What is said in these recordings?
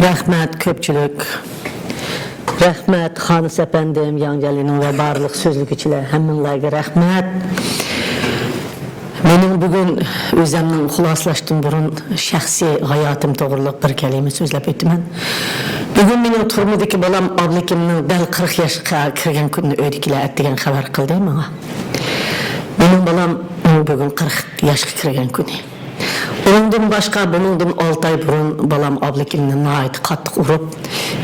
Rahmet köpçülük. Rahmet Xanıs efendim, Yangelinin ve barlıq sözlük içilə həmminlərə rahmet. Benim bugün özümden xulaslaştım burun şəxsi hayatım doğruluq bir kəlimi sözləb etmən. Bugün benim turmudaki balam ablikimnin dəl 40 yaşqa kirgen gününü öydikilər etdigen xəbər qıldı bana. Benim balam bugün 40 yaşqa kirgen günü. Ondan başka bunundan 6 ay burun balam ablikimden ait qattiq urub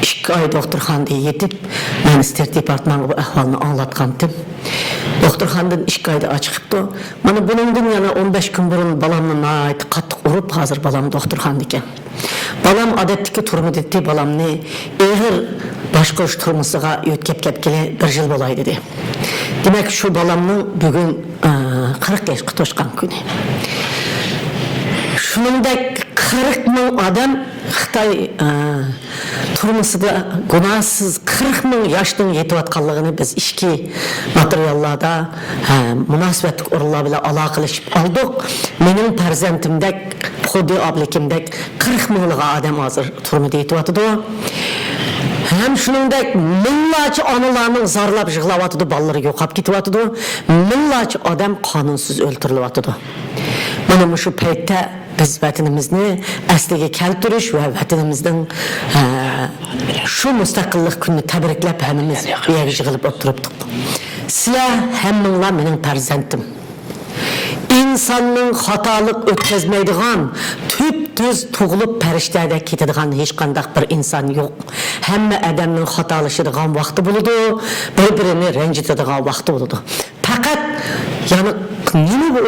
2 ay doktorxanada yetib men İstər departmanı bu ahvalını anlatqandım. Doktorxanadan 2 ayda açıqıbdı. Mana bunundan yana 15 gün burun balamdan ait qattiq urub hazır balam doktorxanada ekan. Balam adetdeki turmu dedi balamni eğer başka iş turmusuga ötkep ketkeli 1 yıl bolay dedi. Demek şu balamның bugün 40 yaşqa toşqan günü. Şunundaki 40 bin adam Xitay turmusu da günahsız 40 bin yaştan yetip atqanlığını biz işki materiallarda münasibetlik orunlar bile alaqılışıp aldık. Benim perzentimdek, Xudi ablikimdek 40 binlığa adam hazır turmuda yetip atıdı. Hem şunundaki minlarca analarının zarlap jığlap atıdı, balları yoqap ketip atıdı. Minlarca adam kanunsuz öldürülüp atıdı. Benim şu peytte biz vatanimizni asliga keltirish ve vatanimizden şu müstakillik gününü tebriklep hemimiz bir yere yığılıp oturuptuk. Sizler hemminlar mening perzentim. İnsanның hatalık ötkazmaydigan, tüp-tüz tug'ilib periştede ketadigan hech qanday bir insan yok. Hamma adamning xatolashidigan vaqti bo'ladi, bir-birini ranjitadigan vaqti bo'ladi. Faqat yani nima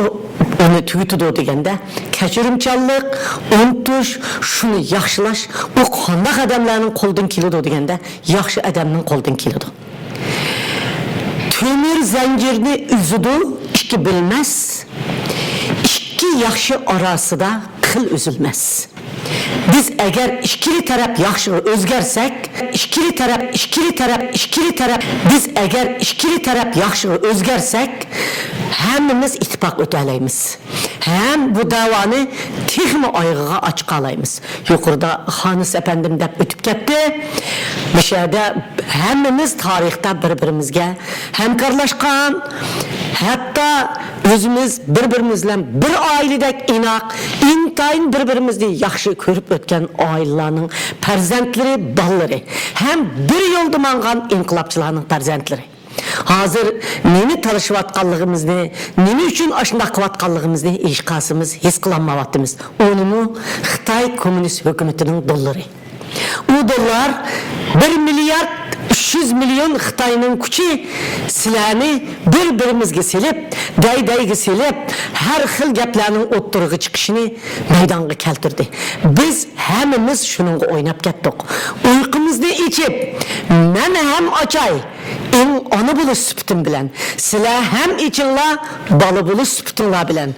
onu tüyütüdü degende kechirimchanlik, unutish, şunu yaxshilash, bu qanday adamlarning qo'ldan keladi degende yaxshi adamning qo'ldan keladi. Temir zincirini üzüdü, iki bilmez. İki yaxşı arasında kıl üzülmez. Biz eğer ikili taraf yaxşı özgersek, biz eğer ikili taraf yaxşı özgersek, hemimiz ittifak ötələyimiz. Hem bu davanı texmi ayğığa açıq alayımız. Yukarıda Xanıs efendim de ötüp ketdi. Bir şeyde hemimiz tarixte birbirimizge hemkarlaşkan, hatta özümüz birbirimizle bir ailedek inak, intayın birbirimizni yaxşı körüp ötken ailelerinin perzentleri, balları. Hem bir yolda mangan inkılapçılarının perzentleri. Hazır neni tanışıp atqanlığımızı, neni üçün aşında qıvatqanlığımızı işqasımız, his qılanmavatımız. Onu mu Xitay Komünist Hökumətinin dolları. O dollar 1 milyar 300 milyon Xitayının küçü silahını bir-birimizge selip, day-dayge selip, her xil gaplarının otturuğu çıkışını meydanға keltirdi. Biz hemimiz şununla oynap kettik. Uykumuzda içip, men hem açay, onu bulu süptüm bilen, silah hem içinla balı bulu süptünla bilen.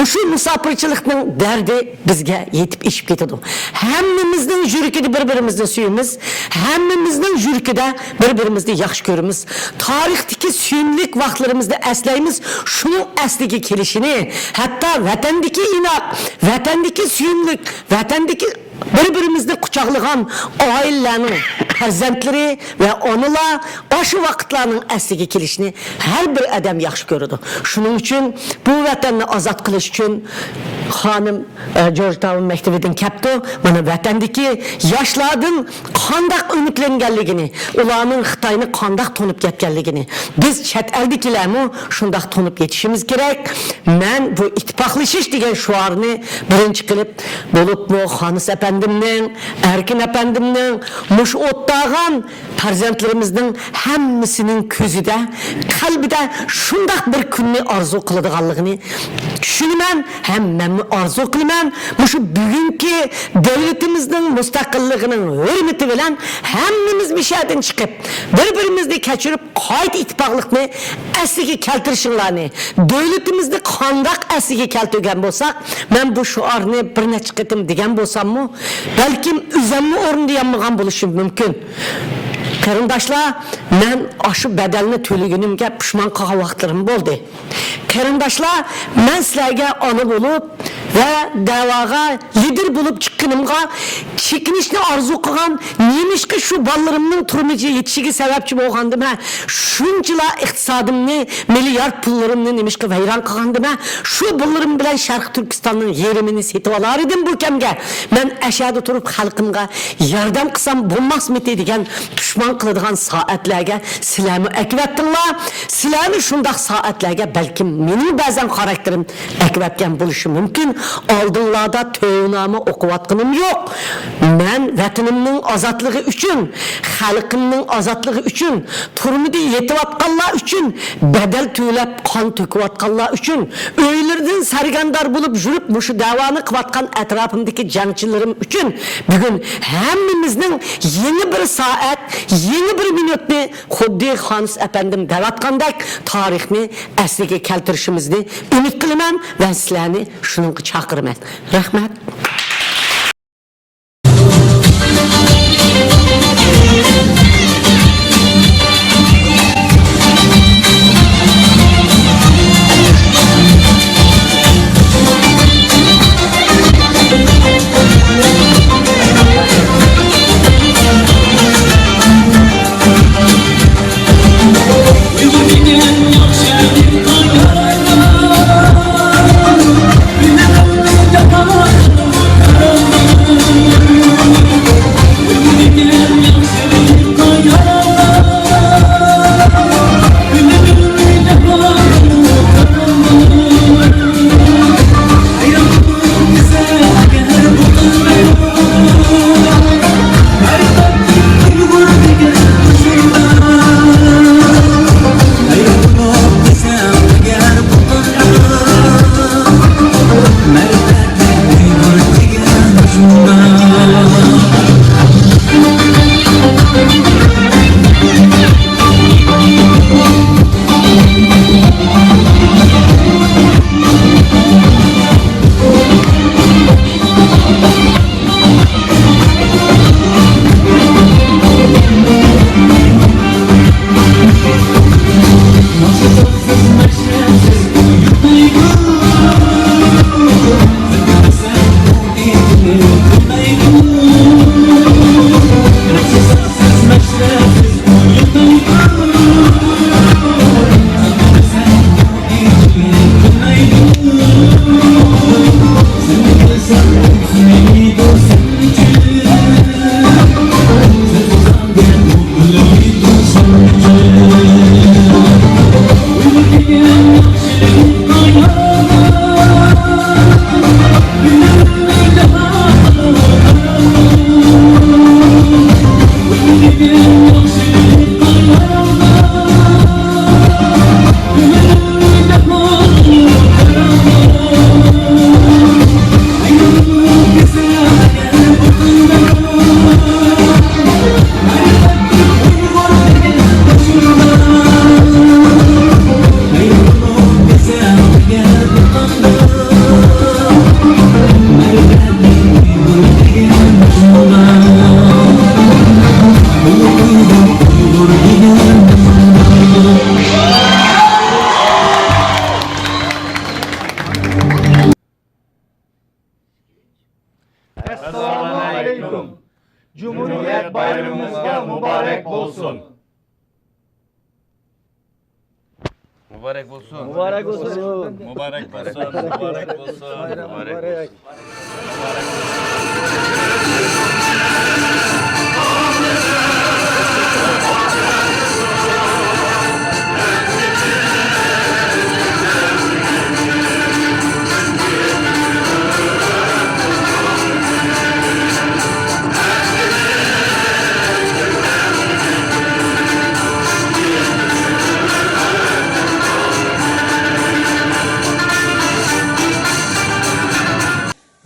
Muşu misafirçilikten derdi bizge yetip işip getidi. Hemimizden jürkede birbirimizden suyumuz, hemimizden jürkede birbirimizde yaxşı görümüz. Tarihteki suyumlik vaxtlarımızda əsləyimiz şunun əsliga kelişini, hatta vatandaki inak, vatandaki suyumlik, vatandaki birbirimizde kucaqlığan ailelerinin perzentleri ve onunla aşı vaxtlarının əsliga kelişini her bir adam yaxşı görürdü. Şunun için bu vatanını azat kılış için hanım Georgetown Mektebi'den kaptı. Bana vatandaki yaşladın kandak ümitlengenligini, ulanın Xitayını kandak tonup getkenligini. Biz çet eldekiler mi şundak tonup yetişimiz gerek. Ben bu ittifaklaşış degen şuarını birinci kılıp bulup mu Xanıs efendimden, Erkin efendimden, muş ottağın perzentlerimizden hemmisinin közüde, kalbide şundak bir gününü arzu kılıdığanlığını düşünmem, hem ben arzu kılmam. Şu bugünkü devletimizin müstakillığının hürmeti bilen hemmimiz bir şeyden çıkıp birbirimizde keçirip kayıt ittifaklıkını əsliga keltirişinlerini devletimizde kandak əsliga keltirgen bolsak ben bu şuarını birine çıkıtım degen bolsam mı belki üzemli orundayanmıgan buluşum mümkün. Karındaşlar, ben aşı bedelini tölügünümge pişman kağa vaxtlarım oldu. Karındaşlar, ben sizlerge anı bulup ve davaga lider bulup çıkıp erkinimga çekinişni arzu kılgan neymişki şu ballarımın turmucu yetişigi sebepçi boğandım ha. Şunçila iktisadımni, milyar pullarımni neymişki veyran kılgandım ha. Şu ballarım bilen Şarkı Türkistan'ın yerimini setip alar idim bu kemge. Ben aşağıda turup halkımga yardım kısam bulmaz mı dedigen düşman kılıdığan saatlerge silahımı ekvettinla. Silahımı şundak saatlerge belki benim bazen karakterim ekvetken buluşu mümkün. Aldınlarda tövnamı okuvatkınım yok. Ben vatanımın azatlığı üçün, halkımın azatlığı üçün, turmudi yetivatkanlar üçün, bedel tüylep kan töküvatkanlar üçün, öylerden sargandar bulup jürüp muşu davanı kıvatkan etrafımdaki cancılarım üçün, bugün hemmimizin yeni bir saat, yeni bir minutni Xuddi Xanis efendim davatkandak tarihni asliga keltirishimizni umid qilaman va sizlarni shunga chaqiraman. Rahmat. Assalamualaikum. Cumhuriyet bayramımızga mübarek olsun. Mübarek olsun. Mübarek olsun. Mübarek olsun. Mübarek olsun. Mübarek olsun.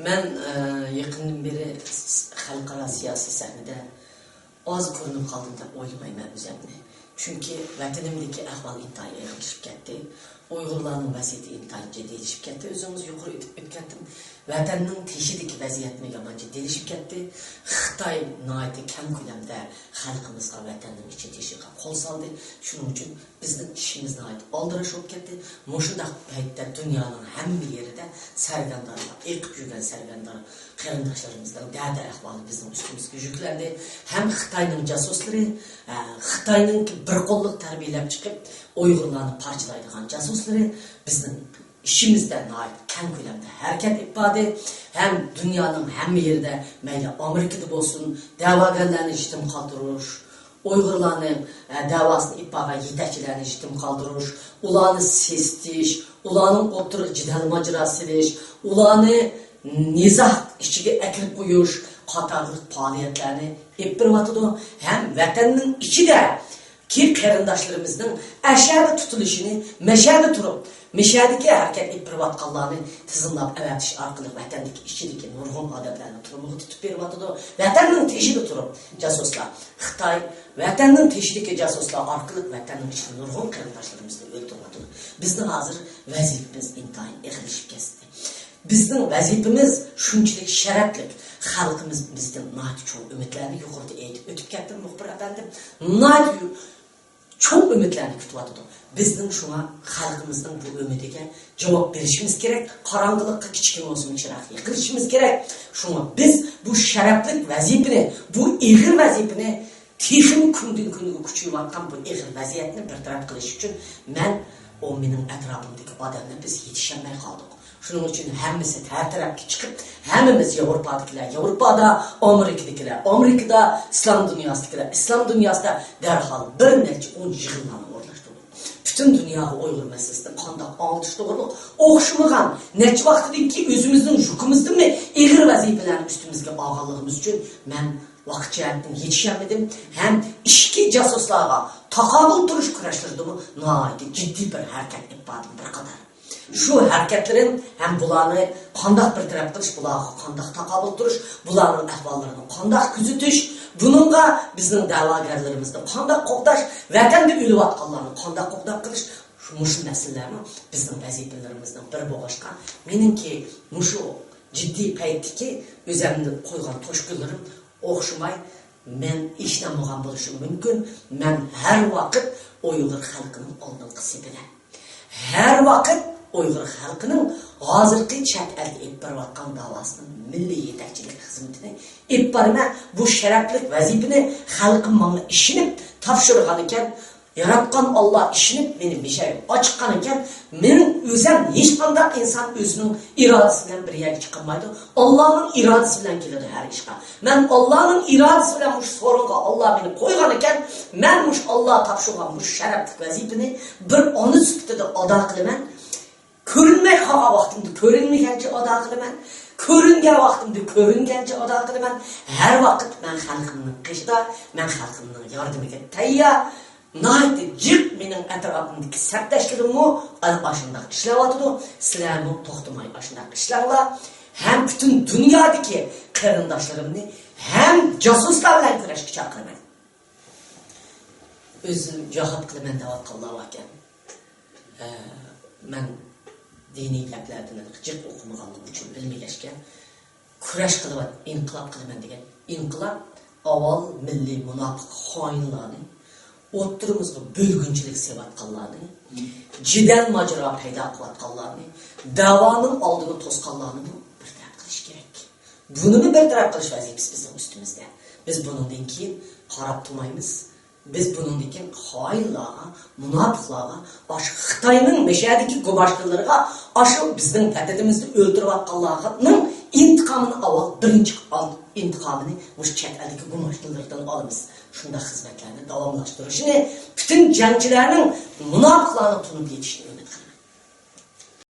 Ben yakından beri halkara siyasi sahnede az görünüp kaldım da oylamayman özümni. Çünkü vatanımdaki ahval intayı yığılışıp ketdi. Uygurlarning vaziyati intayı jiddiylashib ketdi. O'zimiz yuqori o'tib ketdim. Vatanning teshidagi vaziyatni yomon jiddiylashib ketdi. Xitoy nihoyatda kam ko'lamda xalqimizga vatanning ichi teshiga qo'l soldi. Shuning uchun bizning ishimiz nihoyat oldirish bo'lib ketdi. Mushundaq paytda dunyoning hamma yerida sargardonlar, eqib yurgan sargardon qarindoshlarimizning da'da ahvoli bizning ustimizga yuklandi. Ham Xitoyning jasuslari, Xitoyning bir qo'lliq tarbiyalab chiqib, Uyg'urlarni parchalaydigan jasuslari bizning işimizde kam ko'lamda harakat etmadi. Hem dünyanın hamma yerida, mayli Amerikada bo'lsin, da'vogarlarni ishdan qoldirish, Uyg'urlarni da'vosini ipaga yetakchilarni ishdan qoldirish, ularni sestish, ularning o'tirib jidal majrasi silish, ularni nizah ichiga akirib qo'yish qatorliq faoliyatlarni olib boryotdi. Hem vatanning ichida ki qarindoshlarimizning ashada tutilishini mashada turib mishadagi harakat etib berayotganlarni tizimlab avatish orqali vatandagi ichidagi nurg'un odatlarni turmuga tutib beryotdi. Vatanning teshida turib jasuslar Xitoy vatanning teshidagi jasuslar orqali vatanning ichida nurg'un qarindoshlarimizni o'ldiryotdi. Bizning hozir vazifamiz intayin eg'ilishib ketdi. Bizning vazifamiz shunchalik sharafli. Xalqimiz bizdan nəhayət çox ümidlərini yuxarıda aytib ötüb ketdi muxbir əfəndim. Nəhayət çox ümidlərini kütüyotdu. Bizning şuna xalqimizning bu ümidiga javob berishimiz kerak. Qarang'ilikqa kichkina bo'lsin chiroq yiqilishimiz kerak. Shunga biz bu sharafli vazifani, bu ig'ir vazifani texnik kundan kunga kuchayotgan bu ig'ir vaziyatni bartaraf qilish uchun men mening atrofimdagi odamlar biz yetishmay qoldik. Şunun için hammasi her tarafga chiqib, hammamiz Yevropada, Amerikada, İslam dünyasida, İslam dünyasida darhol bir necha 10 yig'inlarni o'rnashtirdik. Bütün dünyada Uyg'ur masalasida qanday oltish to'g'riliq o'xshamagan necha vaqtdan ki o'zimizning yukimizdimi ig'ir vazifalarni ustimizga olganligimiz uchun men vaqt jihatdan yetishamadim. Ham ishki jasuslarga taqobil turish kurashlarida nihoyatda jiddiy bir harakat etdim bir qadar. Şu hareketlerin hem bularını qandaq bir taraf qilish, bularga qandaq taqobil turish, bularning ahvollarini qandaq kuzatish, bununla bizning da'vogarlarimizni qandaq qo'g'dash, vatanda o'layotganlarni qandaq qo'g'dab qilish, shu masalalarni bizning vazifalarimizdan bir bo'lishqa, meningki mushu jiddiy paytdagi o'zimni qo'ygan to'shqinlarim o'xshamay, men ishlamagan bo'lishim mumkin. Men har vaqt Uyg'ur xalqining oldingi sepida. Har vaqt Uyg'ur xalqining hozirgi chet elga olib borayotgan davosining milliy yetakchilik xizmatini olib borman. Bu sharafli vazifani xalqim menga ishonib topshirgan ekan. Yaratgan Allah ishonib meni mishay ochiqqan ekan. Men o'zim hech qanday inson o'zining irodasi bilan bir yerga chiqmaydi. Allohning irodasi bilan keladi har ishga. Men Allohning irodasi bilan bu so'ringa Allah meni qo'ygan ekan. Men mush Alloh topshirgan bu sharafli vazifani bir ona sifatida ado qilaman. Ko'rinmay qolgan vaqtimda ko'rinmagancha ado qilaman. Ko'ringan vaqtimda ko'ringancha ado qilaman. Har vaqt men xalqimning qishida, men xalqimning yordamiga tayyor. Nəhayət jiq mening atrofimdagi sabdashlarimmi ana shunday ishlayotdi. Sizlarni to'xtamay shunday ishlanglar. Ham butun dunyodagi qarindoshlarimni ham jasuslar bilan kurashga chaqiraman. O'zim jihad qilaman deyotganlar ekan. Men diniy gaplarni jiq o'qimaganlik uchun bilmagashga kurash qilib inqilob qilaman degan. Inqilob avval milliy munofiq xoinlarni o'ttirimizga bo'lgunchilik sevatganlarni, jidal majro paydo qilayotganlarni, da'voning oldini to'sqanlarni bir taraf qilish kerak. Buni bir taraf qilish vazifasi bizning ustimizda. Biz bundan keyin qarab turmaymiz. Biz bundan keyin xoinlarga, munofiqlarga, aşı Xitoyning mashadagi gumashlarga, aşı bizning vatanimizni o'ldirayotganlarning intiqomini avval birinchi intiqomini mush chet eldagi gumashlardan olamiz. Shunda xizmatlarni davomlashtirishni, bütün jangchilarning munofiqlarni tunib yetishini umid qilaman.